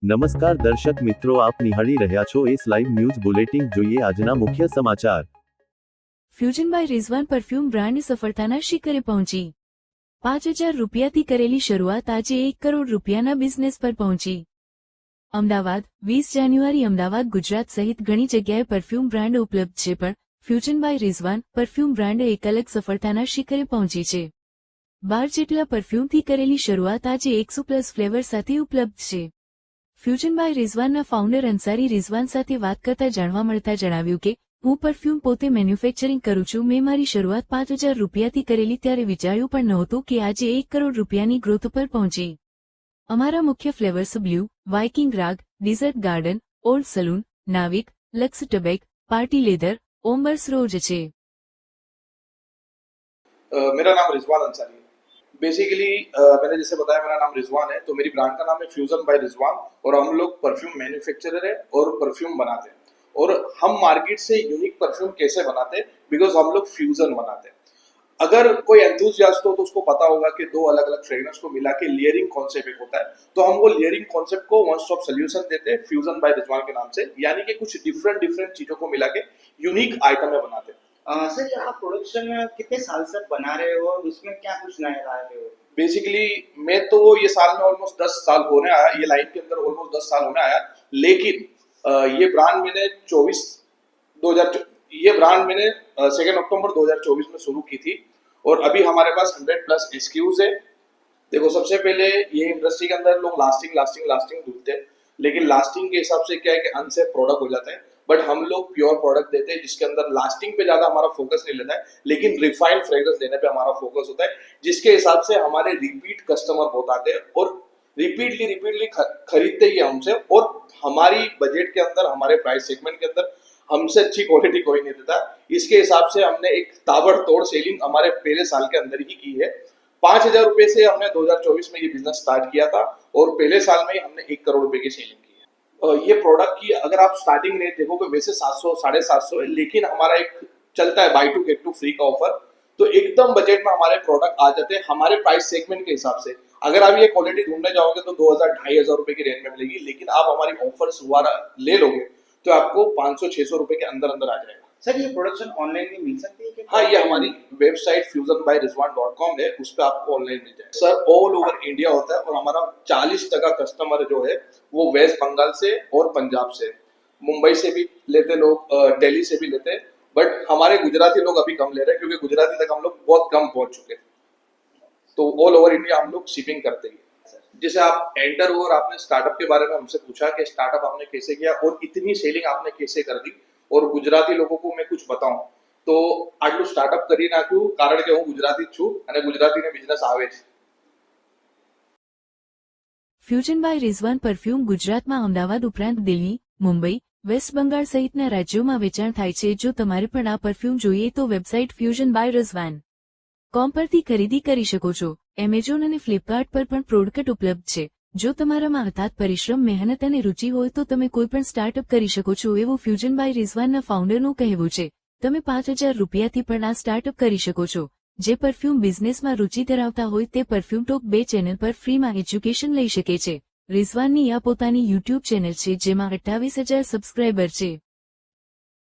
નમસ્કાર દર્શક મિત્રો, આપ નિહાળી રહ્યા છો એસ લાઈવ ન્યૂઝ બુલેટિન. જોઈએ આજના મુખ્ય સમાચાર. Fusion by Rizwan perfume brand સફળતાના શિખરે પહોંચી. 5,000 રૂપિયાથી કરેલી શરૂઆત આજે 1 કરોડ રૂપિયાના બિઝનેસ પર પહોંચી. અમદાવાદ 20 જાન્યુઆરી. અમદાવાદ ગુજરાત સહિત ઘણી જગ્યાએ પરફ્યુમ બ્રાન્ડ ઉપલબ્ધ છે, પણ fusion by Rizwan perfume brand એક અલગ સફળતાના શિખરે પહોંચી છે. 12 જેટલા પરફ્યુમથી કરેલી શરૂઆત આજે 100+ ફ્લેવર સાથે ઉપલબ્ધ છે. ફ્યુઝન બાય રિઝવાનના ફાઉન્ડર અંસારી રિઝવાન સાથે વાત કરતા જાણવા મળતા જણાવ્યું કે, હું પરફ્યુમ પોતે મેન્યુફેક્ચરિંગ કરું છું. મેં મારી શરૂઆત 5,000 રૂપિયાથી કરેલી, ત્યારે વિચાર્યું પણ નહોતું કે આજે 1 કરોડ રૂપિયાની ગ્રોથ પર પહોંચી. અમારા મુખ્ય ફ્લેવર્સ બ્લુ, વાઇકિંગ રાગ, ડિઝર્ટ ગાર્ડન, ઓલ્ડ સલૂન, નાવિક, લક્સ ટબેક, પાર્ટી लेदर, ओम्बर्स रोज છે. मेरा नाम रिजवान अंसारी है. बेसिकली मैंने जैसे बताया मेरा नाम रिजवान है, तो मेरी ब्रांड का नाम है फ्यूजन बाय रिजवान और हम लोग परफ्यूम मैन्युफैक्चरर है और परफ्यूम बनाते हैं. और हम मार्केट से यूनिक परफ्यूम कैसे बनाते हैं, बिकॉज हम लोग फ्यूजन बनाते हैं. अगर कोई एंथुसियास्ट हो तो उसको पता होगा कि दो अलग अलग फ्रेग्रेंस को मिला के लेयरिंग कॉन्सेप्ट एक होता है, तो हम वो लेयरिंग कॉन्सेप्ट को वन स्टॉप सोल्यूशन देते हैं फ्यूजन बाय रिजवान के नाम से, यानी कि कुछ डिफरेंट चीजों को मिला के यूनिक आइटम में बनाते हैं. सर, ये आप प्रोडक्शन कितने साल से बना रहे हो और उसमें क्या कुछ नया ला रहे हो? बेसिकली मैं तो ये साल में ऑलमोस्ट 10 साल होने आया, ये लाइन के अंदर ऑलमोस्ट 10 साल होने आया. लेकिन ये ब्रांड मैंने 2 अक्टूबर 2024 में शुरू की थी और अभी हमारे पास 100+ SKUs है. देखो, सबसे पहले ये इंडस्ट्री के अंदर लोग लास्टिंग ढूंढते हैं, लेकिन लास्टिंग के हिसाब से क्या है कि अनसेफ प्रोडक्ट हो जाता है. बट हम लोग प्योर प्रोडक्ट देते हैं जिसके अंदर लास्टिंग पे ज्यादा हमारा फोकस नहीं लेता है, लेकिन रिफाइंड फ्रेग्रेंस देने पे हमारा फोकस होता है, जिसके हिसाब से हमारे रिपीट कस्टमर बहुत आते हैं और रिपीटली खरीदते ही हमसे. और हमारी बजट के अंदर, हमारे प्राइस सेगमेंट के अंदर हमसे अच्छी क्वालिटी कोई नहीं देता. इसके हिसाब से हमने एक ताबड़तोड़ सेलिंग हमारे पहले साल के अंदर ही की है. 5,000 रुपए से हमने 2024 में ये बिजनेस स्टार्ट किया था और पहले साल में ही हमने 1 करोड़ रुपए की सेलिंग की है. ये प्रोडक्ट की अगर आप स्टार्टिंग रेट देखोगे वैसे 700 750 है, लेकिन हमारा एक चलता है buy two get two free का ऑफर, तो एकदम बजट में हमारे प्रोडक्ट आ जाते हैं हमारे प्राइस सेगमेंट के हिसाब से. अगर आप ये क्वालिटी ढूंढने जाओगे तो 2,000-2,500 रुपए की रेंज में मिलेगी, लेकिन आप हमारी ऑफर्स ले लोगे तो आपको 500-600 रुपए के अंदर आ जाएगा. सर, ये प्रोडक्शन ऑनलाइन भी मिल सकती है क्या? हाँ, ये हमारी वेबसाइट fusionbyrizwan.com है, उस पर आपको ऑनलाइन मिल जाएगा. सर, ऑल ओवर इंडिया होता है और हमारा 40% कस्टमर जो है वो वेस्ट बंगाल से और पंजाब से, मुंबई से भी लेते लोग, दिल्ली से भी लेते हैं. बट हमारे गुजराती लोग अभी कम ले रहे हैं क्योंकि गुजराती तक हम लोग बहुत कम पहुंच चुके हैं. तो ऑल ओवर इंडिया हम लोग शिपिंग करते हैं. जैसे आप एंटर हो और आपने स्टार्टअप के बारे में हमसे पूछा कि स्टार्टअप आपने कैसे किया और इतनी सेलिंग आपने कैसे कर दी, और गुजराती लोगों को मैं कुछ बताऊं तो આટલું સ્ટાર્ટઅપ કરી નાખ્યું કારણ કે હું ગુજરાતી જ છું અને ગુજરાતીને બિઝનેસ આવે છે. ફ્યુઝન બાય રિઝવાન પરફ્યુમ ગુજરાતમાં અમદાવાદ ઉપરાંત દિલ્હી, મુંબઈ, વેસ્ટ બંગાળ સહિતના રાજ્યોમાં વેચાણ થાય છે. જો તમારે પણ આ પરફ્યુમ જોઈએ તો website fusion by rizwan com પરથી ખરીદી કરી શકો છો. એમેઝોન અને ફ્લિપકાર્ટ પર પણ પ્રોડક્ટ ઉપલબ્ધ છે. જો તમારામાં અથાગ પરિશ્રમ, મહેનત અને રુચિ હોય તો તમે કોઈ પણ સ્ટાર્ટઅપ કરી શકો છો, એવું ફ્યુઝન બાય રિઝવાનના ફાઉન્ડરનું કહેવું છે. તમે 5,000 રૂપિયાથી પણ આ સ્ટાર્ટઅપ કરી શકો છો. જે પરફ્યુમ બિઝનેસમાં રુચિ ધરાવતા હોય તે પરફ્યુમ ટોક 2 ચેનલ પર ફ્રીમાં એજ્યુકેશન લઈ શકે છે. રિઝવાનની આ પોતાની યુટ્યુબ ચેનલ છે જેમાં 28,000 સબસ્ક્રાઇબર છે.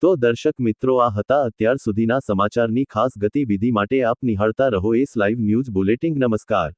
તો દર્શક મિત્રો, આ હતા અત્યાર સુધીના સમાચારની ખાસ ગતિવિધિ માટે આપ નિહાળતા રહો એસ લાઈવ ન્યૂઝ બુલેટિન. નમસ્કાર.